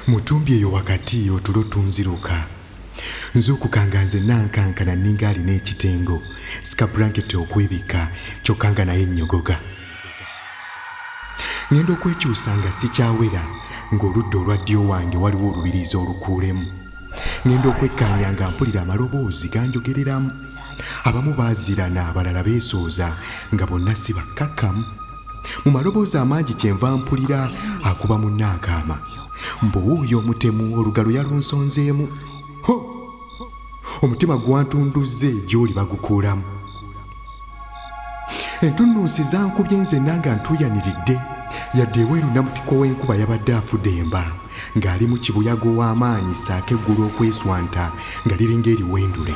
Mutumbi eyo wakati otulo tunziruka. Nzuukukanga nze nankankana ninga alina ekitengo, sikabulanketi okwebika kyokka naye nnyogoga. Ngenda okwekyusa nga sikyawera ng'oludda olwa ddyo wange waliwo olubirizi olukuulemu. Ngenda okwekkaanya nga mpulira amaloboozi ganjogereramu. Abamu baazirana, abalala beesooza nga bonna si bakkakkamu. Mu maloboozi amangi kyenva mpulira akuba munne akaama. Mbuwuuyo omutemu olugalo yalunsonzeemu. Ho! Omutima gwantunduzze gy'oli bagukuulamu. Entunnunsi zankubye nzenna nga ntuyaniridde, yadde eweeru namutiko w'enkuba yabadde afudde emba ng'ali mu kibuyaga ow'amaanyi ssaako eggulu okweswanta nga liringa eriwendule.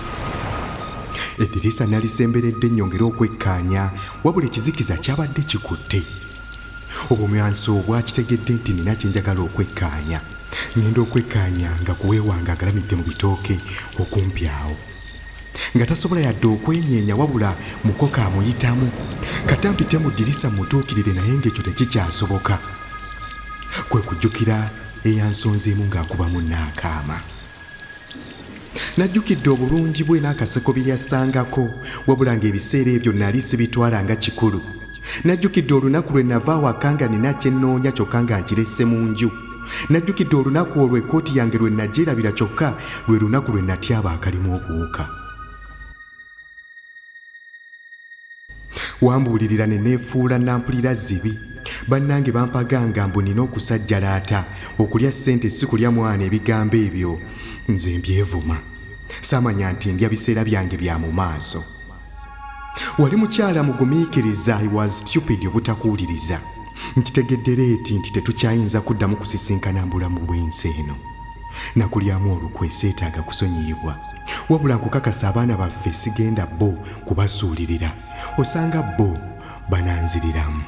Eddirisa nalisemberedde nnyongera okwekkaanya, wabula ekizikiza kyabadde kikutte. Obumyanso bwakitegedde nti nina kye njagala okwekkaanya. Ngenda okwekkaanya nga kuweewange agalamidde mu bitooke okumpi awo. Nga tasobola yadde okwenyeenya wabula mukoka amuyitamu. Kata mpite mu ddirisa mutuukirire naye ng'ekyo tekikyasoboka. Kwe kujjukira eyansonzeemu ng'akuba munne akaama. Najjukidde obulungi bwe n'akaseko bye yassangako, wabula ng'ebiseera ebyo nali sibitwala nga kikulu. Najjukidde olunaku lwe nava awaka nga nina kye nnoonya kyokka nga nkiresse mu nju. Najjukidde olunaku olwo ekkooti yange lwe nagyerabira kyokka lwe lunaku lwe natyaba akalimu obuwuka. Wambuulirira ne neefuula nampulira zibi. Bannange bampaganga mbu nina okusajjalaata, okulya ssente si kulya mwana. Ebigambo ebyo nze mbyevuma. Saamanya nti ndya biseera byange bya mu maaso. Wali mukyala mugumiikiriza, I was stupid obutakuwuliriza. Nkitegedde leeti nti tetukyayinza kuddamu kusisinkana mbulamu bw'ensi eno. Nakulyamu olukwe, seetaaga kusonyiyibwa. Wabula nkukakasa abaana baffe sigenda bo kubasuulirira. Osanga bo bananziriramu.